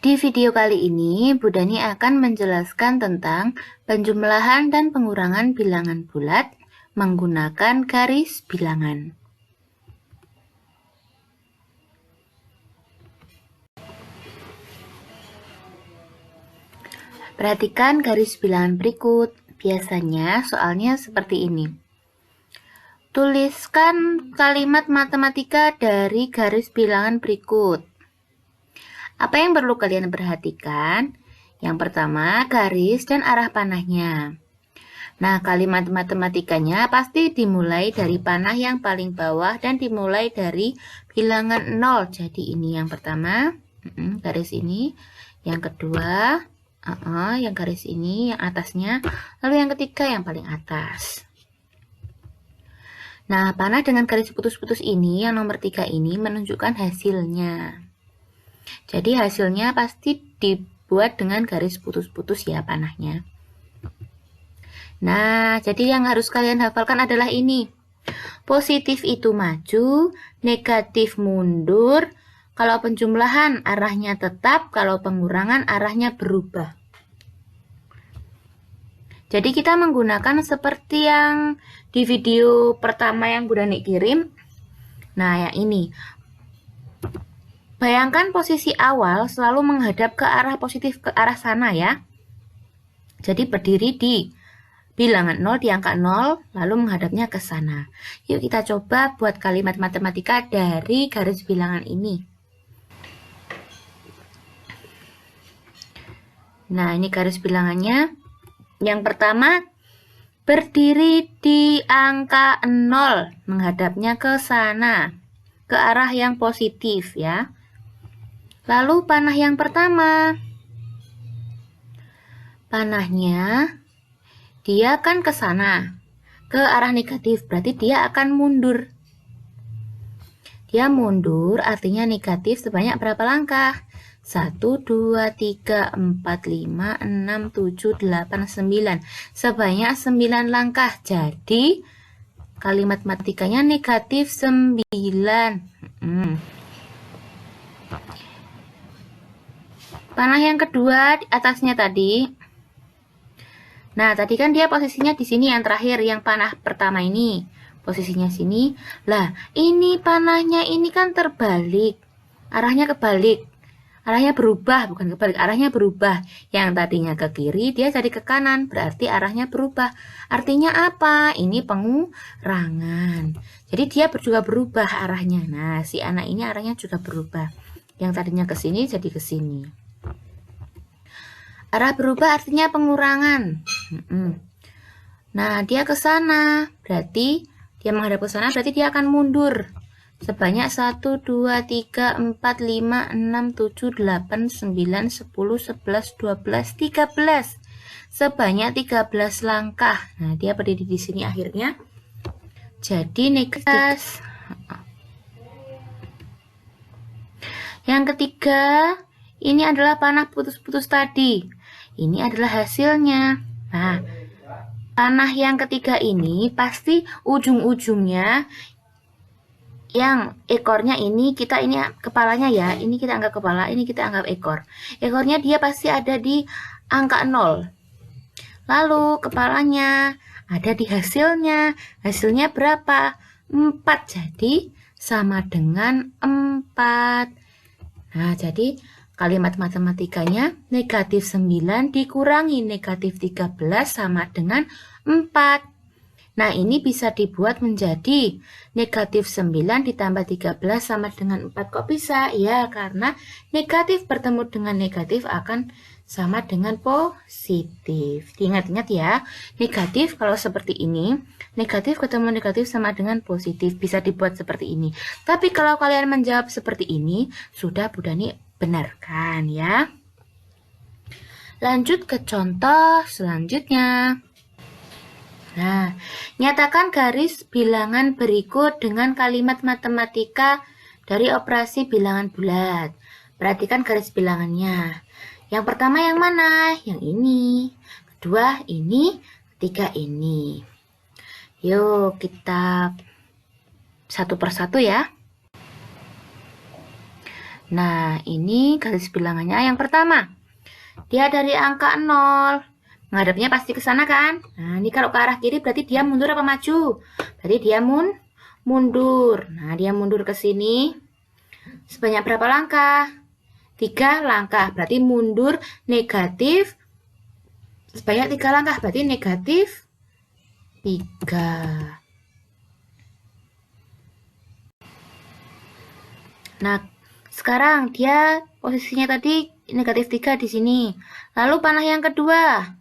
Di video kali ini, Bu Dani akan menjelaskan tentang penjumlahan dan pengurangan bilangan bulat menggunakan garis bilangan. Perhatikan garis bilangan berikut. Biasanya soalnya seperti ini. Tuliskan kalimat matematika dari garis bilangan berikut. Apa yang perlu kalian perhatikan? Yang pertama, garis dan arah panahnya. Nah, kalimat matematikanya pasti dimulai dari panah yang paling bawah dan dimulai dari bilangan 0. Jadi ini yang pertama, garis ini. Yang kedua, yang garis ini, yang atasnya. Lalu yang ketiga, yang paling atas. Nah, panah dengan garis putus-putus ini, yang nomor 3 ini menunjukkan hasilnya. Jadi hasilnya pasti dibuat dengan garis putus-putus ya panahnya. Nah, jadi yang harus kalian hafalkan adalah ini. Positif itu maju, negatif mundur. Kalau penjumlahan arahnya tetap, kalau pengurangan arahnya berubah. Jadi kita menggunakan seperti yang di video pertama yang Bu Dani kirim. Nah, yang ini. Bayangkan posisi awal selalu menghadap ke arah positif, ke arah sana ya. Jadi berdiri di bilangan 0, di angka 0, lalu menghadapnya ke sana. Yuk kita coba buat kalimat matematika dari garis bilangan ini. Nah, ini garis bilangannya. Yang pertama, berdiri di angka 0, menghadapnya ke sana, ke arah yang positif ya. Lalu panah yang pertama, panahnya dia akan ke sana, ke arah negatif, berarti dia akan mundur. Dia mundur artinya negatif sebanyak berapa langkah? 1, 2, 3, 4, 5, 6, 7, 8, 9. Sebanyak 9 langkah. Jadi kalimat matematikanya negatif 9. Panah yang kedua di atasnya tadi. Nah, tadi kan dia posisinya di sini yang terakhir, yang panah pertama ini. Posisinya sini. Lah, ini panahnya ini kan terbalik. Arahnya kebalik. Arahnya berubah, bukan kebalik, arahnya berubah. Yang tadinya ke kiri, dia jadi ke kanan. Berarti arahnya berubah. Artinya apa? Ini pengurangan. Jadi dia juga berubah arahnya. Nah, si anak ini arahnya juga berubah. Yang tadinya ke sini jadi ke sini. Arah berubah artinya pengurangan. Nah, dia ke sana. Berarti dia menghadap ke sana, berarti dia akan mundur. Sebanyak 1, 2, 3, 4, 5, 6, 7, 8, 9, 10, 11, 12, 13. Sebanyak 13 langkah. Nah, dia berdiri di sini akhirnya. Jadi negatif. Yang ketiga, ini adalah panah putus-putus tadi. Ini adalah hasilnya. Nah, panah yang ketiga ini pasti ujung-ujungnya yang ekornya ini kepalanya ya. Ini kita anggap kepala, ini kita anggap ekor. Ekornya dia pasti ada di angka 0. Lalu kepalanya ada di hasilnya. Hasilnya berapa? 4. Jadi sama dengan 4. Nah, jadi kalimat matematikanya negatif 9 dikurangi negatif 13 sama dengan 4. Nah, ini bisa dibuat menjadi negatif 9 ditambah 13 sama dengan 4. Kok bisa? Ya, karena negatif bertemu dengan negatif akan sama dengan positif. Diingat-ingat ya, negatif kalau seperti ini, negatif ketemu negatif sama dengan positif. Bisa dibuat seperti ini. Tapi kalau kalian menjawab seperti ini, sudah Bu Dani benarkan ya. Lanjut ke contoh selanjutnya. Nah, nyatakan garis bilangan berikut dengan kalimat matematika dari operasi bilangan bulat. Perhatikan garis bilangannya. Yang pertama yang mana? Yang ini. Kedua ini. Ketiga ini. Yuk kita satu persatu ya. Nah, ini garis bilangannya yang pertama. Dia dari angka 0. Menghadapnya pasti ke sana kan? Nah, ini kalau ke arah kiri berarti dia mundur apa maju? Berarti dia mundur. Nah, dia mundur ke sini. Sebanyak berapa langkah? 3 langkah. Berarti mundur negatif. Sebanyak 3 langkah. Berarti negatif 3. Nah, sekarang dia posisinya tadi negatif 3 di sini. Lalu panah yang kedua.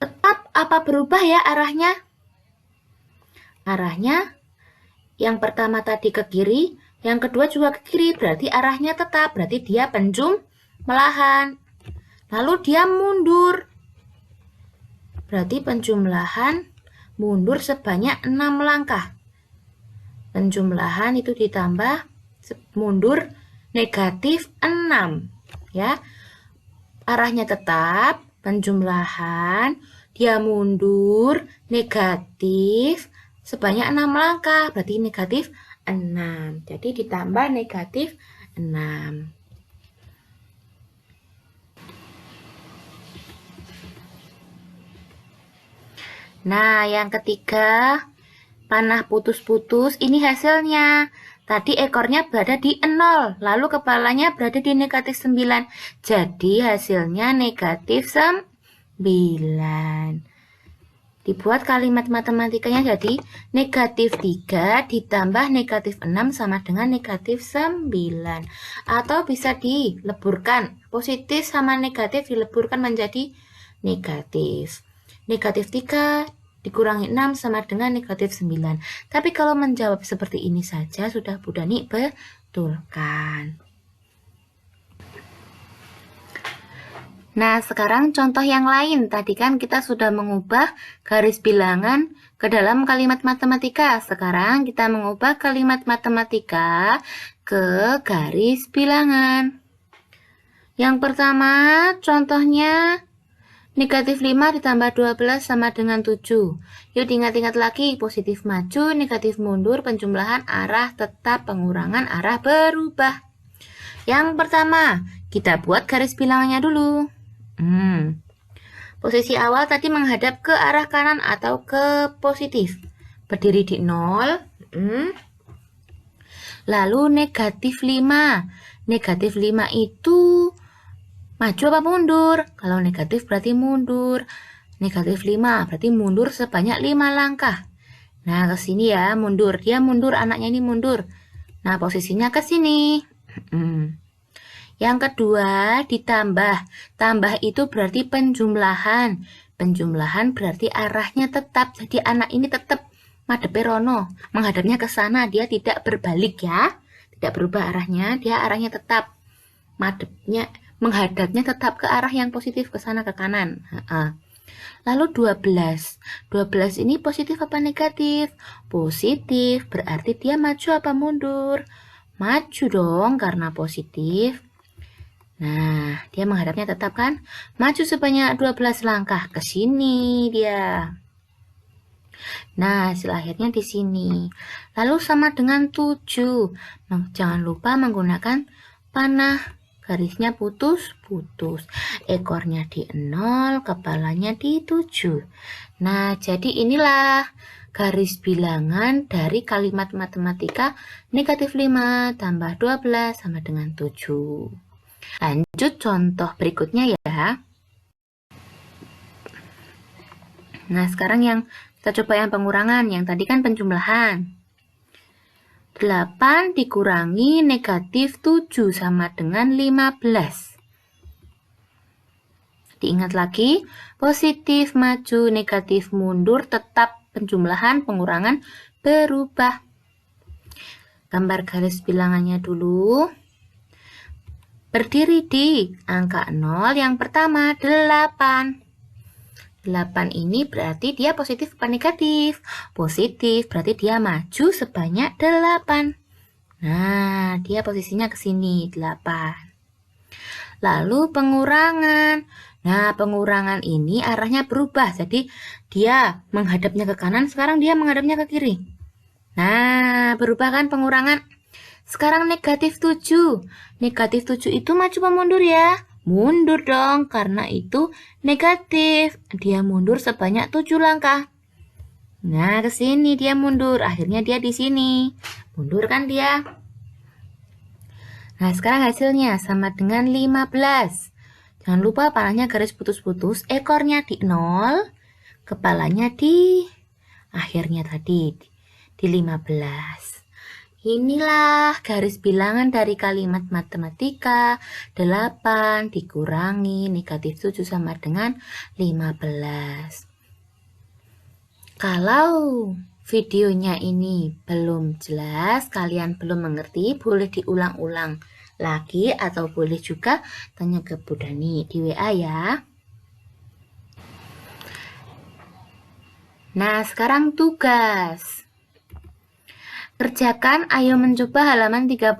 Tetap apa berubah ya arahnya? Arahnya yang pertama tadi ke kiri, yang kedua juga ke kiri. Berarti arahnya tetap. Berarti dia penjumlahan. Lalu dia mundur. Berarti penjumlahan mundur sebanyak 6 langkah. Penjumlahan itu ditambah mundur negatif 6 ya. Arahnya tetap, penjumlahan, dia mundur negatif sebanyak 6 langkah, berarti negatif 6. Jadi ditambah negatif 6. Nah, yang ketiga, panah putus-putus, ini hasilnya. Tadi ekornya berada di 0, lalu kepalanya berada di negatif 9. Jadi hasilnya negatif 9. Dibuat kalimat matematikanya jadi negatif 3 ditambah negatif 6 sama dengan negatif 9. Atau bisa dileburkan, positif sama negatif dileburkan menjadi negatif. Negatif 3 dikurangi 6 sama dengan negatif 9. Tapi kalau menjawab seperti ini saja sudah Bu Dani betulkan. Nah, sekarang contoh yang lain. Tadi kan kita sudah mengubah garis bilangan ke dalam kalimat matematika. Sekarang kita mengubah kalimat matematika ke garis bilangan. Yang pertama, contohnya negatif 5 ditambah 12 sama dengan 7. Yuk diingat-ingat lagi, positif maju, negatif mundur, penjumlahan arah tetap, pengurangan arah berubah. Yang pertama, kita buat garis bilangannya dulu. Posisi awal tadi menghadap ke arah kanan atau ke positif. Berdiri di 0. Lalu negatif 5. Negatif 5 itu maju apa mundur? Kalau negatif berarti mundur. Negatif 5 berarti mundur sebanyak 5 langkah. Nah, ke sini ya, mundur. Dia mundur, anaknya ini mundur. Nah, posisinya ke sini. Yang kedua, ditambah. Tambah itu berarti penjumlahan. Penjumlahan berarti arahnya tetap. Jadi anak ini tetap madhepe rono. Menghadapnya ke sana, dia tidak berbalik ya. Tidak berubah arahnya, dia arahnya tetap. Menghadapnya tetap ke arah yang positif, ke sana, ke kanan. Lalu 12. 12 ini positif apa negatif? Positif, berarti dia maju apa mundur? Maju dong, karena positif. Nah, dia menghadapnya tetap kan? Maju sebanyak 12 langkah. Ke sini dia. Nah, hasil akhirnya di sini. Lalu sama dengan 7. Jangan lupa menggunakan panah. Garisnya putus-putus. Ekornya di 0, kepalanya di 7. Nah, jadi inilah garis bilangan dari kalimat matematika negatif 5 tambah 12 sama dengan 7. Lanjut contoh berikutnya ya. Nah, sekarang yang kita coba yang pengurangan. Yang tadi kan penjumlahan. 8 dikurangi negatif 7 sama dengan 15. Diingat lagi, positif maju, negatif mundur, tetap penjumlahan, pengurangan berubah. Gambar garis bilangannya dulu. Berdiri di angka 0 yang pertama 8. 8 ini berarti dia positif apa negatif? Positif, berarti dia maju sebanyak 8. Nah, dia posisinya ke sini, 8. Lalu pengurangan. Nah, pengurangan ini arahnya berubah. Jadi, dia menghadapnya ke kanan, sekarang dia menghadapnya ke kiri. Nah, berubah kan pengurangan? Sekarang negatif 7. Negatif 7 itu maju apa mundur ya? Mundur dong, karena itu negatif. Dia mundur sebanyak 7 langkah. Nah, ke sini dia mundur. Akhirnya dia di sini. Mundur kan dia? Nah, sekarang hasilnya sama dengan 15. Jangan lupa panahnya garis putus-putus, ekornya di 0, kepalanya di akhirnya tadi di 15. Inilah garis bilangan dari kalimat matematika. 8 dikurangi negatif 7 sama dengan 15. Kalau videonya ini belum jelas, kalian belum mengerti, boleh diulang-ulang lagi atau boleh juga tanya ke Bu Dani di WA ya. Nah, sekarang tugas. Kerjakan, ayo mencoba halaman 35,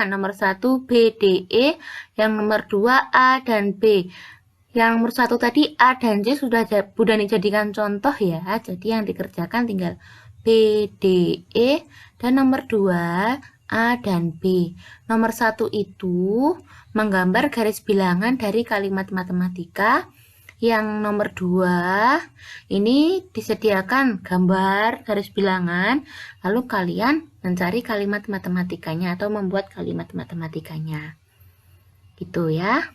nomor 1 B, D, E, yang nomor 2 A dan B. Yang nomor 1 tadi A dan C sudah Bu Dani jadikan contoh ya, jadi yang dikerjakan tinggal B, D, E, dan nomor 2 A dan B. Nomor 1 itu menggambar garis bilangan dari kalimat matematika. Yang nomor 2 ini disediakan gambar garis bilangan, lalu kalian mencari kalimat matematikanya atau membuat kalimat matematikanya. Gitu ya.